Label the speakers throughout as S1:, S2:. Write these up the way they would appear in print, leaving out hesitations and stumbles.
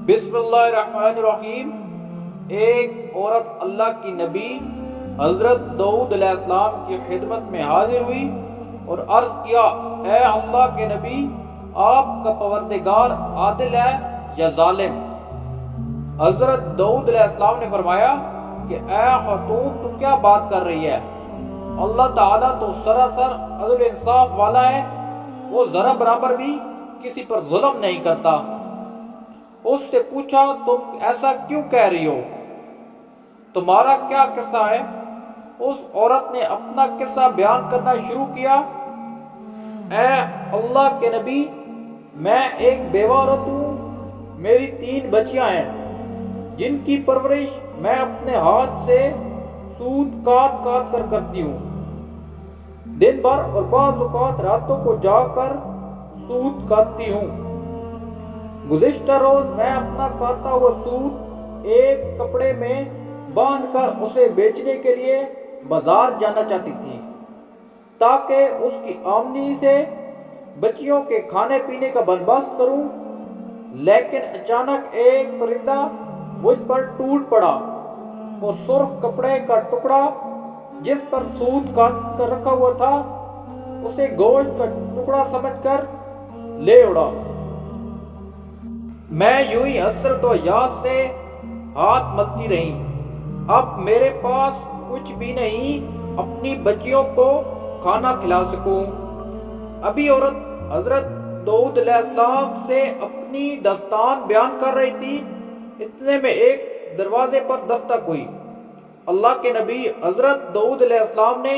S1: بسم اللہ الرحمن الرحیم۔ ایک عورت اللہ کی نبی حضرت داؤد علیہ السلام کی خدمت میں حاضر ہوئی اور عرض کیا، اے اللہ کے نبی، آپ کا پروردگار عادل ہے یا ظالم؟ حضرت داؤد علیہ السلام نے فرمایا کہ اے خاتون، تو کیا بات کر رہی ہے؟ اللہ تعالیٰ تو سراسر عدل انصاف والا ہے، وہ ذرا برابر بھی کسی پر ظلم نہیں کرتا۔ اس سے پوچھا، تم ایسا کیوں کہہ رہی ہو؟ تمہارا کیا قصہ ہے؟ اس عورت نے اپنا قصہ بیان کرنا شروع کیا۔ اے اللہ کے نبی، میں ایک بیوہ عورت ہوں، میری 3 بچیاں ہیں جن کی پرورش میں اپنے ہاتھ سے سود کاٹ کاٹ کر کرتی ہوں، دن بھر اور بعض اوقات راتوں کو جا کر سود کاٹتی ہوں۔ گزشتہ روز میں اپنا کاٹا ہوا سود ایک کپڑے میں باندھ کر اسے بیچنے کے لیے بازار جانا چاہتی تھی تاکہ اس کی آمدنی سے بچیوں کے کھانے پینے کا بندوبست کروں، لیکن اچانک ایک پرندہ مجھ پر ٹوٹ پڑا اور سرخ کپڑے کا ٹکڑا جس پر سود کاٹ کر رکھا ہوا تھا اسے گوشت کا ٹکڑا سمجھ کر لے اڑا۔ میں یوں ہی حسرت و یاس سے ہاتھ ملتی رہی۔ اب میرے پاس کچھ بھی نہیں اپنی بچیوں کو کھانا کھلا سکوں۔ ابھی عورت حضرت داؤد علیہ السلام سے اپنی داستان بیان کر رہی تھی، اتنے میں ایک دروازے پر دستک ہوئی۔ اللہ کے نبی حضرت داؤد علیہ السلام نے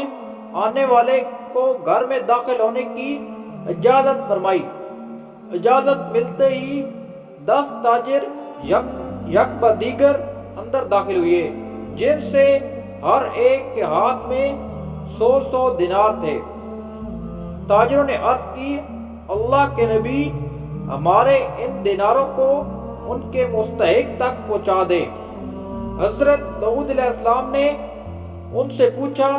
S1: آنے والے کو گھر میں داخل ہونے کی اجازت فرمائی۔ اجازت ملتے ہی 10 تاجر یک بعد دیگر اندر داخل ہوئے، جن سے ہر ایک کے ہاتھ میں 100 دینار تھے۔ تاجروں نے عرض کی، اللہ کے نبی، ہمارے ان دیناروں کو ان کے مستحق تک پہنچا دیں۔ حضرت داؤد علیہ السلام نے ان سے پوچھا،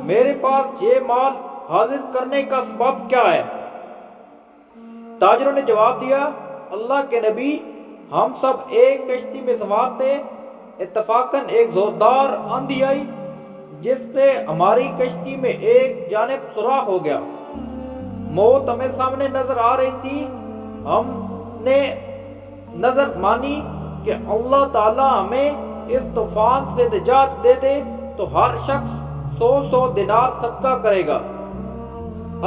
S1: میرے پاس یہ مال حاضر کرنے کا سبب کیا ہے؟ تاجروں نے جواب دیا، اللہ کے نبی، ہم سب ایک کشتی میں سوار تھے، اتفاقاً ایک زوردار آندھی آئی جس سے ہماری کشتی میں ایک جانب سوراخ ہو گیا۔ موت ہمیں سامنے نظر آ رہی تھی۔ ہم نے نظر مانی کہ اللہ تعالیٰ ہمیں اس طوفان سے نجات دے دے تو ہر شخص 100 دینار صدقہ کرے گا۔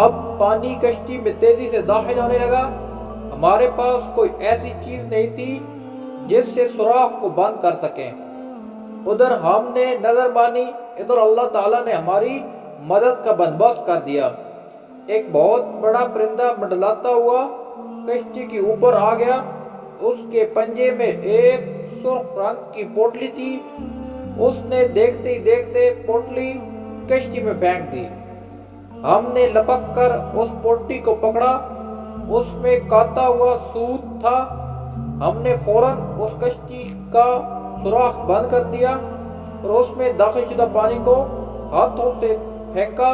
S1: اب پانی کشتی میں تیزی سے داخل ہونے لگا۔ ہمارے پاس کوئی ایسی چیز نہیں تھی جس سے سوراخ کو بند کر سکیں۔ ادھر ہم نے نظر مانی، ادھر اللہ تعالیٰ نے ہماری مدد کا بندوبست کر دیا۔ ایک بہت بڑا پرندہ منڈلاتا ہوا کشتی کے اوپر آ گیا۔ اس کے پنجے میں ایک سرخ رنگ کی پوٹلی تھی۔ اس نے دیکھتے ہی دیکھتے پوٹلی کشتی میں پھینک دی۔ ہم نے لپک کر اس پوٹلی کو پکڑا، اس میں کاتا ہوا سود تھا۔ ہم نے فوراً اس کشتی کا سوراخ بند کر دیا اور اس میں داخل شدہ پانی کو ہاتھوں سے پھینکا۔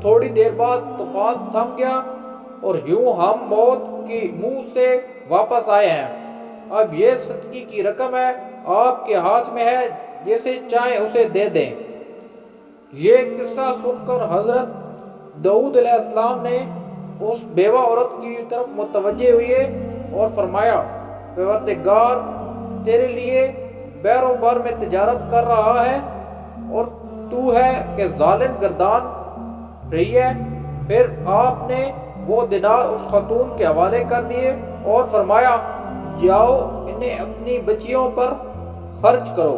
S1: تھوڑی دیر بعد طوفان تھم گیا اور یوں ہم موت کی منہ سے واپس آئے ہیں۔ اب یہ صدقے کی رقم ہے، آپ کے ہاتھ میں ہے، جسے چاہیں اسے دے دیں۔ یہ قصہ سن کر حضرت داؤد علیہ السلام نے اس بیوہ عورت کی طرف متوجہ ہوئے اور فرمایا، پروردگار تیرے لیے بحر و بر میں تجارت کر رہا ہے اور تو ہے کہ ظالم گردان رہی ہے۔ پھر آپ نے وہ دینار اس خاتون کے حوالے کر دیے اور فرمایا، جاؤ انہیں اپنی بچیوں پر خرچ کرو۔